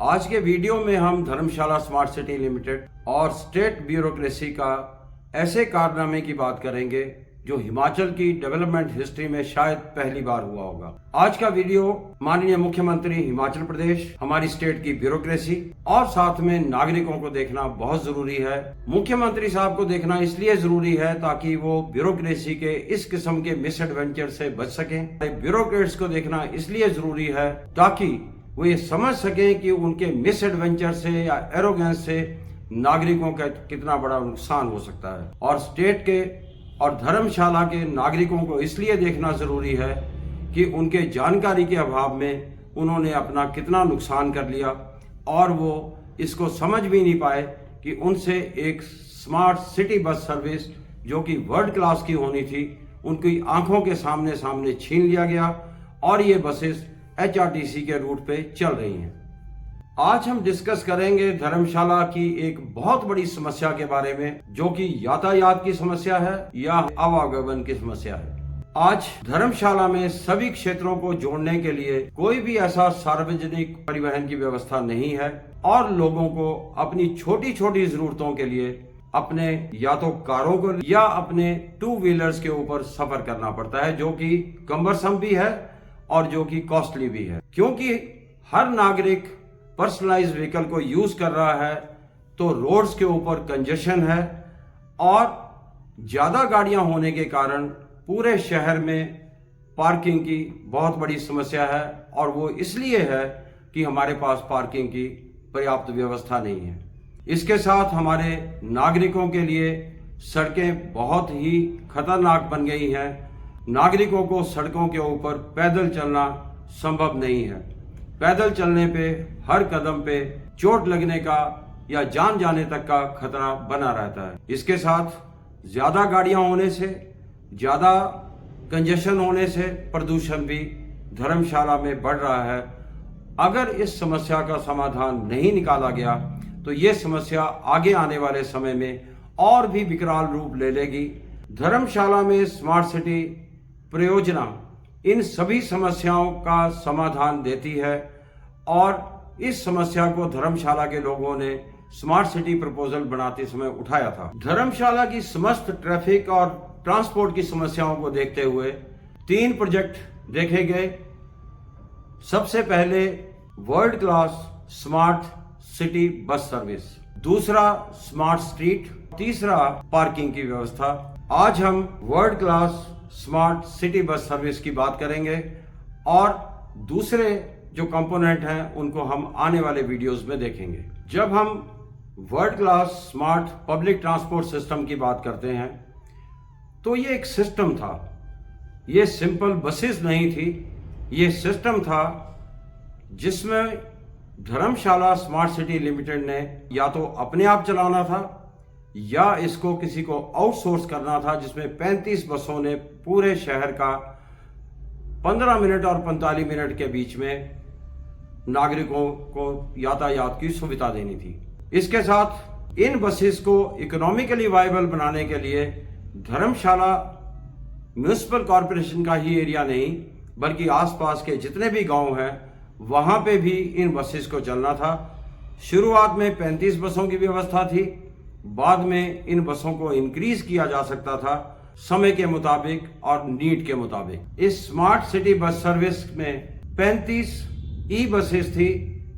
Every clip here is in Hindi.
आज के वीडियो में हम धर्मशाला स्मार्ट सिटी लिमिटेड और स्टेट ब्यूरोक्रेसी का ऐसे कारनामे की बात करेंगे जो हिमाचल की डेवलपमेंट हिस्ट्री में शायद पहली बार हुआ होगा। आज का वीडियो माननीय मुख्यमंत्री हिमाचल प्रदेश, हमारी स्टेट की ब्यूरोक्रेसी और साथ में नागरिकों को देखना बहुत जरूरी है। मुख्यमंत्री साहब को देखना इसलिए जरूरी है ताकि वो ब्यूरोक्रेसी के इस किस्म के मिसएडवेंचर से बच सकें। ब्यूरोक्रेट्स को देखना इसलिए जरूरी है ताकि वो ये समझ सकें कि उनके मिसएडवेंचर से या एरोगेंस से नागरिकों का कितना बड़ा नुकसान हो सकता है। और स्टेट के और धर्मशाला के नागरिकों को इसलिए देखना जरूरी है कि उनके जानकारी के अभाव में उन्होंने अपना कितना नुकसान कर लिया और वो इसको समझ भी नहीं पाए कि उनसे एक स्मार्ट सिटी बस सर्विस जो कि वर्ल्ड क्लास की होनी थी, उनकी आंखों के सामने सामने छीन लिया गया और ये बसेस HRTC के रूट पे चल रही हैं। आज हम डिस्कस करेंगे धर्मशाला की एक बहुत बड़ी समस्या के बारे में, जो कि यातायात की समस्या है या आवागमन की समस्या है। आज धर्मशाला में सभी क्षेत्रों को जोड़ने के लिए कोई भी ऐसा सार्वजनिक परिवहन की व्यवस्था नहीं है और लोगों को अपनी छोटी छोटी जरूरतों के लिए अपने या तो कारों को या अपने 2 व्हीलर्स के ऊपर सफर करना पड़ता है, जो कि कम्बरसम भी है और जो कि कॉस्टली भी है। क्योंकि हर नागरिक पर्सनलाइज्ड व्हीकल को यूज कर रहा है तो रोड्स के ऊपर कंजेशन है और ज्यादा गाड़ियां होने के कारण पूरे शहर में पार्किंग की बहुत बड़ी समस्या है। और वो इसलिए है कि हमारे पास पार्किंग की पर्याप्त व्यवस्था नहीं है। इसके साथ हमारे नागरिकों के लिए सड़कें बहुत ही खतरनाक बन गई हैं। नागरिकों को सड़कों के ऊपर पैदल चलना संभव नहीं है। पैदल चलने पे हर कदम पे चोट लगने का या जान जाने तक का खतरा बना रहता है। इसके साथ ज्यादा गाड़ियां होने से, ज्यादा कंजेशन होने से प्रदूषण भी धर्मशाला में बढ़ रहा है। अगर इस समस्या का समाधान नहीं निकाला गया तो ये समस्या आगे आने वाले समय में और भी विकराल रूप ले लेगी। धर्मशाला में स्मार्ट सिटी परियोजना इन सभी समस्याओं का समाधान देती है और इस समस्या को धर्मशाला के लोगों ने स्मार्ट सिटी प्रपोजल बनाते समय उठाया था। धर्मशाला की समस्त ट्रैफिक और ट्रांसपोर्ट की समस्याओं को देखते हुए 3 प्रोजेक्ट देखे गए। सबसे पहले world class smart city bus service, दूसरा स्मार्ट स्ट्रीट, तीसरा पार्किंग की व्यवस्था। आज हम world class smart city bus service की बात करेंगे और दूसरे जो कंपोनेंट हैं उनको हम आने वाले वीडियोस में देखेंगे। जब हम world class smart public transport system की बात करते हैं तो ये एक सिस्टम था। ये सिंपल बसेस नहीं थी, ये सिस्टम था जिसमें धर्मशाला स्मार्ट सिटी लिमिटेड ने या तो अपने आप चलाना था या इसको किसी को आउटसोर्स करना था, जिसमें 35 बसों ने पूरे शहर का 15 मिनट और 45 मिनट के बीच में नागरिकों को यातायात की सुविधा देनी थी। इसके साथ इन बसेस को इकोनॉमिकली वायबल बनाने के लिए धर्मशाला म्युनिसिपल कॉरपोरेशन का ही एरिया नहीं बल्कि आसपास के जितने भी गांव हैं वहां पे भी इन बसेस को चलना था। शुरुआत में 35 बसों की व्यवस्था थी, बाद में इन बसों को इंक्रीज किया जा सकता था समय के मुताबिक और नीड के मुताबिक। इस स्मार्ट सिटी बस सर्विस में 35 ई बसेस थी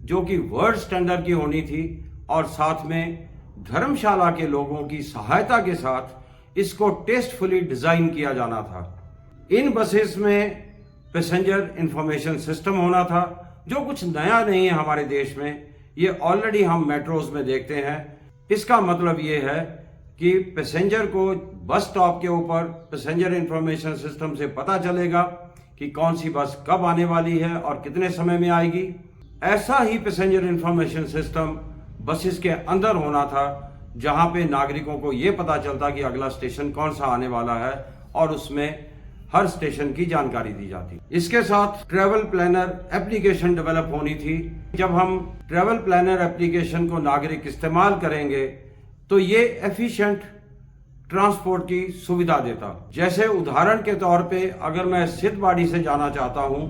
जो कि वर्ल्ड स्टैंडर्ड की होनी थी और साथ में धर्मशाला के लोगों की सहायता के साथ इसको टेस्टफुली डिजाइन किया जाना था। इन बसेस में पैसेंजर इंफॉर्मेशन सिस्टम होना था, जो कुछ नया नहीं है हमारे देश में। ये ऑलरेडी हम मेट्रोज में देखते हैं। इसका मतलब ये है कि पैसेंजर को बस स्टॉप के ऊपर पैसेंजर इंफॉर्मेशन सिस्टम से पता चलेगा कि कौन सी बस कब आने वाली है और कितने समय में आएगी। ऐसा ही पैसेंजर इंफॉर्मेशन सिस्टम बसेस के अंदर होना था, जहां पे नागरिकों को ये पता चलता कि अगला स्टेशन कौन सा आने वाला है और उसमें हर स्टेशन की जानकारी दी जाती। इसके साथ ट्रैवल प्लानर एप्लीकेशन डेवलप होनी थी। जब हम ट्रैवल प्लानर एप्लीकेशन को नागरिक इस्तेमाल करेंगे तो ये एफिशिएंट ट्रांसपोर्ट की सुविधा देता। जैसे उदाहरण के तौर पे अगर मैं सिद्धबाड़ी से जाना चाहता हूं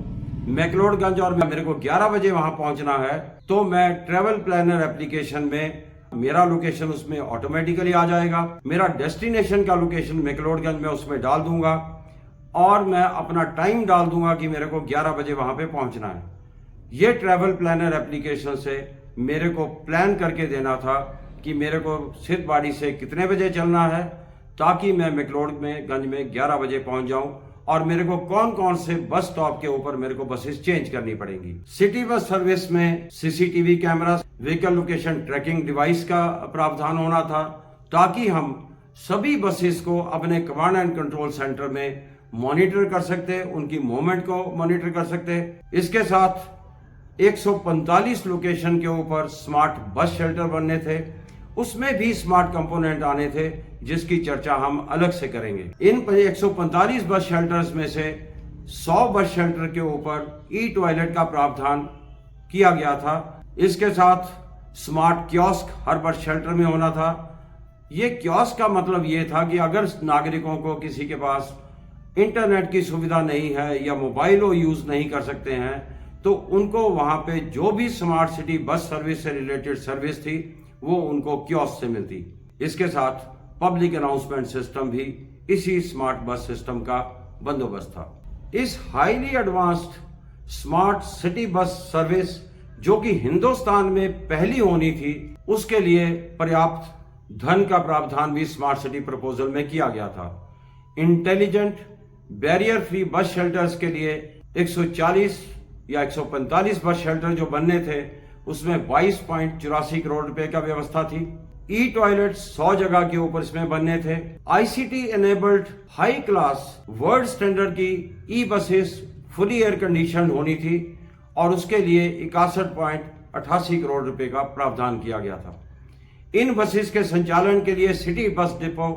मैक्लोडगंज और मेरे को 11 बजे वहां पहुंचना है, तो मैं ट्रेवल प्लानर एप्लीकेशन में मेरा लोकेशन उसमें ऑटोमेटिकली आ जाएगा। मेरा डेस्टिनेशन का लोकेशन मैक्लोडगंज में उसमें डाल दूंगा और मैं अपना टाइम डाल दूंगा कि मेरे को 11 बजे वहां पे पहुंचना है। ये ट्रैवल प्लानर एप्लीकेशन से मेरे को प्लान करके देना था कि मेरे को सिद्धबाड़ी से कितने बजे चलना है, ताकि मैं मैक्लोडगंज में 11 बजे पहुंच जाऊं, और मेरे को कौन कौन से बस स्टॉप के ऊपर मेरे को बसेस चेंज करनी पड़ेंगी। सिटी बस सर्विस में CCTV camera, vehicle location tracking device का प्रावधान होना था, ताकि हम सभी बसेस को अपने कमांड एंड कंट्रोल सेंटर में मॉनिटर कर सकते, उनकी मूवमेंट को मॉनिटर कर सकते। इसके साथ 145 लोकेशन के ऊपर स्मार्ट बस शेल्टर बनने थे, उसमें भी स्मार्ट कंपोनेंट आने थे, जिसकी चर्चा हम अलग से करेंगे। इन 145 बस शेल्टर्स में से 100 बस शेल्टर के ऊपर ई टॉयलेट का प्रावधान किया गया था। इसके साथ स्मार्ट कियोस्क हर बस शेल्टर में होना था। ये कियोस्क का मतलब ये था कि अगर नागरिकों को किसी के पास इंटरनेट की सुविधा नहीं है या मोबाइल वो यूज नहीं कर सकते हैं, तो उनको वहां पे जो भी स्मार्ट सिटी बस सर्विस से रिलेटेड सर्विस थी वो उनको कियोस्क से मिलती। इसके साथ पब्लिक अनाउंसमेंट सिस्टम भी इसी स्मार्ट बस सिस्टम का बंदोबस्त था। इस highly advanced smart city bus service, जो कि हिंदुस्तान में पहली होनी थी, उसके लिए पर्याप्त धन का प्रावधान भी स्मार्ट सिटी प्रपोजल में किया गया था। इंटेलिजेंट बैरियर फ्री बस शेल्टर्स के लिए 140 या 145 बस शेल्टर जो बनने थे, उसमें 22.84 करोड़ रुपए का व्यवस्था थी। ई टॉयलेट 100 जगह के ऊपर इसमें बनने थे। ICT enabled high class world standard की e buses fully air condition होनी थी, और उसके लिए 61.88 करोड़ रुपए का प्रावधान किया गया था। इन बसेस के संचालन के लिए सिटी बस डिपो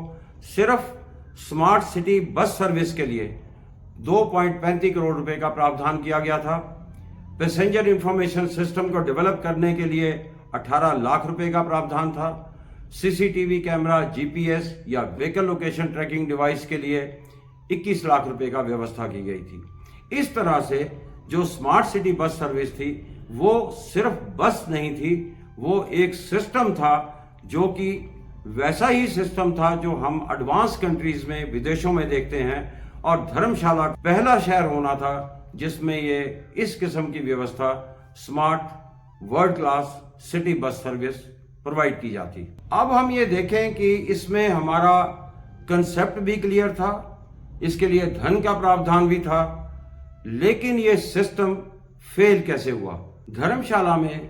सिर्फ स्मार्ट सिटी बस सर्विस के लिए 2.35 करोड़ रुपए का प्रावधान किया गया था। पैसेंजर इंफॉर्मेशन सिस्टम को डेवलप करने के लिए 18 लाख रुपए का प्रावधान था। सीसीटीवी कैमरा, जीपीएस या व्हीकल लोकेशन ट्रैकिंग डिवाइस के लिए 21 लाख रुपए का व्यवस्था की गई थी। इस तरह से जो स्मार्ट सिटी बस सर्विस थी वो सिर्फ बस नहीं थी, वो एक सिस्टम था, जो कि वैसा ही सिस्टम था जो हम एडवांस कंट्रीज में, विदेशों में देखते हैं। और धर्मशाला पहला शहर होना था जिसमें ये इस किस्म की व्यवस्था smart world class city bus service provide की जाती। अब हम ये देखें कि इसमें हमारा कंसेप्ट भी क्लियर था, इसके लिए धन का प्रावधान भी था, लेकिन ये सिस्टम फेल कैसे हुआ। धर्मशाला में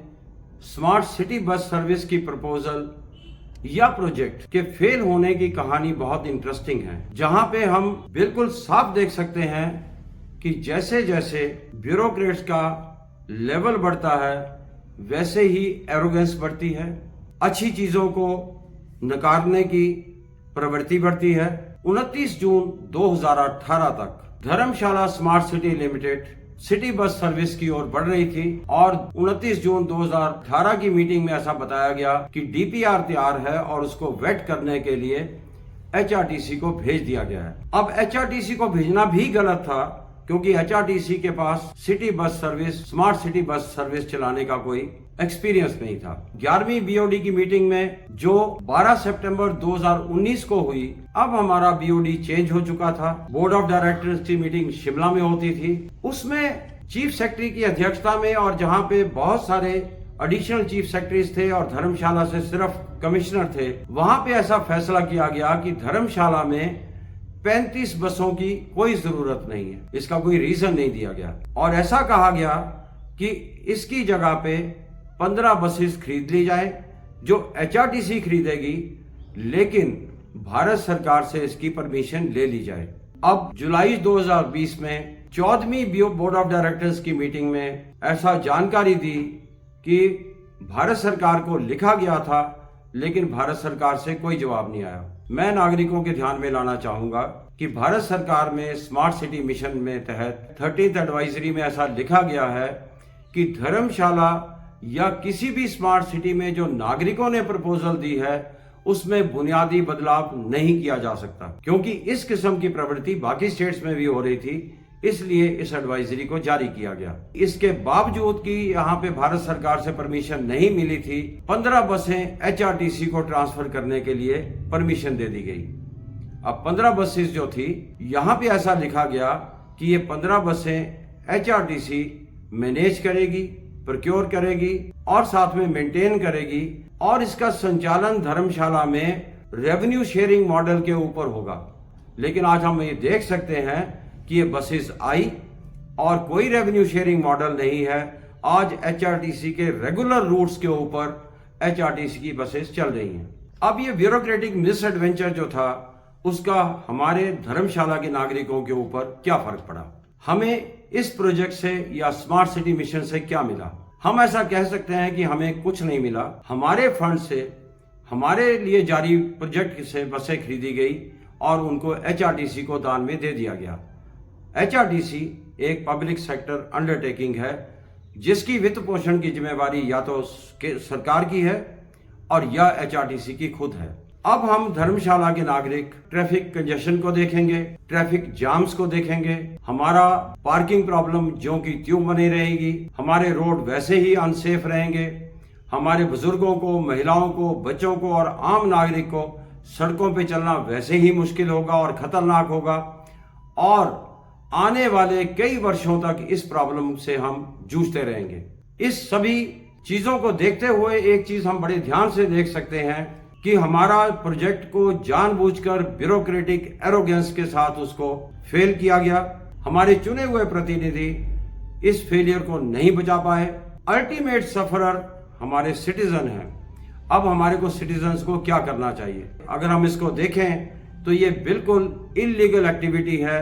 स्मार्ट सिटी बस सर्विस की प्रपोजल या प्रोजेक्ट के फेल होने की कहानी बहुत इंटरेस्टिंग है, जहां पे हम बिल्कुल साफ देख सकते हैं कि जैसे जैसे ब्यूरोक्रेट्स का लेवल बढ़ता है, वैसे ही एरोगेंस बढ़ती है, अच्छी चीजों को नकारने की प्रवृत्ति बढ़ती है। 29 जून 2018 तक Dharamshala smart city limited city bus service की ओर बढ़ रही थी, और 29 जून 2018 की मीटिंग में ऐसा बताया गया कि डीपीआर तैयार है और उसको वेट करने के लिए एचआरटीसी को भेज दिया गया है। अब एचआरटीसी को भेजना भी गलत था, क्योंकि एचआरटीसी के पास city bus service, smart city bus service चलाने का कोई एक्सपीरियंस नहीं था। 11वीं बीओडी की मीटिंग में जो 12 सितंबर 2019 को हुई, अब हमारा बीओडी चेंज हो चुका था। बोर्ड ऑफ डायरेक्टर्स की मीटिंग शिमला में होती थी, उसमें चीफ सेक्रेटरी की अध्यक्षता में, और जहां पे बहुत सारे एडिशनल चीफ सेक्रेटरीज थे और धर्मशाला से सिर्फ कमिश्नर थे, वहां पे ऐसा फैसला किया गया कि धर्मशाला में 35 बसों की कोई जरूरत नहीं है। इसका कोई रीजन नहीं दिया गया, और ऐसा कहा गया कि इसकी जगह पे 15 बसेस खरीद ली जाए, जो एचआरटीसी खरीदेगी, लेकिन भारत सरकार से इसकी परमिशन ले ली जाए। अब जुलाई 2020 में 14वीं बोर्ड ऑफ डायरेक्टर्स की मीटिंग में ऐसा जानकारी दी कि भारत सरकार को लिखा गया था, लेकिन भारत सरकार से कोई जवाब नहीं आया। मैं नागरिकों के ध्यान में लाना चाहूंगा कि भारत सरकार में स्मार्ट सिटी मिशन में तहत 13th एडवाइजरी में ऐसा लिखा गया है कि धर्मशाला या किसी भी स्मार्ट सिटी में जो नागरिकों ने प्रपोजल दी है उसमें बुनियादी बदलाव नहीं किया जा सकता, क्योंकि इस किस्म की प्रवृत्ति बाकी स्टेट्स में भी हो रही थी इसलिए इस एडवाइजरी को जारी किया गया। इसके बावजूद कि यहाँ पे भारत सरकार से परमिशन नहीं मिली थी, 15 बसें एचआरटीसी को ट्रांसफर करने के लिए परमिशन दे दी गई। अब 15 बसेस जो थी, यहाँ पे ऐसा लिखा गया कि ये 15 बसें एचआरटीसी मैनेज करेगी, प्रोक्योर करेगी और साथ में मेंटेन करेगी और इसका संचालन धर्मशाला में रेवेन्यू शेयरिंग मॉडल के ऊपर होगा। लेकिन आज हम ये देख सकते हैं कि ये बसेस आई और कोई रेवेन्यू शेयरिंग मॉडल नहीं है। आज एचआरटीसी के रेगुलर रूट्स के ऊपर एचआरटीसी की बसेस चल रही हैं। अब ये ब्यूरोक्रेटिक मिसएडवेंचर जो था, उसका हमारे धर्मशाला के नागरिकों के ऊपर क्या फर्क पड़ा? हमें इस प्रोजेक्ट से या स्मार्ट सिटी मिशन से क्या मिला? हम ऐसा कह सकते हैं कि हमें कुछ नहीं मिला। हमारे फंड से हमारे लिए जारी प्रोजेक्ट से बसें खरीदी गई और उनको एचआरटीसी को दान में दे दिया गया। एचआरटीसी एक पब्लिक सेक्टर अंडरटेकिंग है जिसकी वित्त पोषण की जिम्मेवारी या तो सरकार की है और या एचआरटीसी की खुद है। अब हम धर्मशाला के नागरिक ट्रैफिक कंजेशन को देखेंगे, ट्रैफिक जाम्स को देखेंगे, हमारा पार्किंग प्रॉब्लम ज्यों की त्यों बनी रहेगी, हमारे रोड वैसे ही अनसेफ रहेंगे, हमारे बुजुर्गों को, महिलाओं को, बच्चों को और आम नागरिक को सड़कों पे चलना वैसे ही मुश्किल होगा और खतरनाक होगा और आने वाले कई वर्षों तक इस प्रॉब्लम से हम जूझते रहेंगे। इस सभी चीजों को देखते हुए एक चीज हम बड़े ध्यान से देख सकते हैं कि हमारा प्रोजेक्ट को जानबूझकर ब्यूरोक्रेटिक एरोगेंस के साथ उसको फेल किया गया। हमारे चुने हुए प्रतिनिधि इस फेलियर को नहीं बचा पाए। अल्टीमेट सफरर हमारे सिटीजन हैं। अब हमारे को सिटीजन्स को क्या करना चाहिए? अगर हम इसको देखें तो ये बिल्कुल इलीगल एक्टिविटी है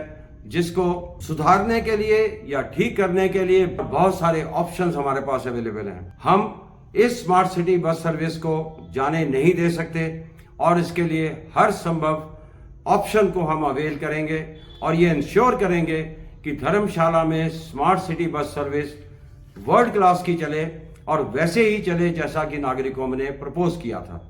जिसको सुधारने के लिए या ठीक करने के लिए बहुत सारे ऑप्शंस हमारे पास अवेलेबल हैं। हम इस स्मार्ट सिटी बस सर्विस को जाने नहीं दे सकते और इसके लिए हर संभव ऑप्शन को हम अवेल करेंगे और ये इंश्योर करेंगे कि धर्मशाला में smart city bus service world class की चले और वैसे ही चले जैसा कि नागरिकों ने प्रपोज किया था।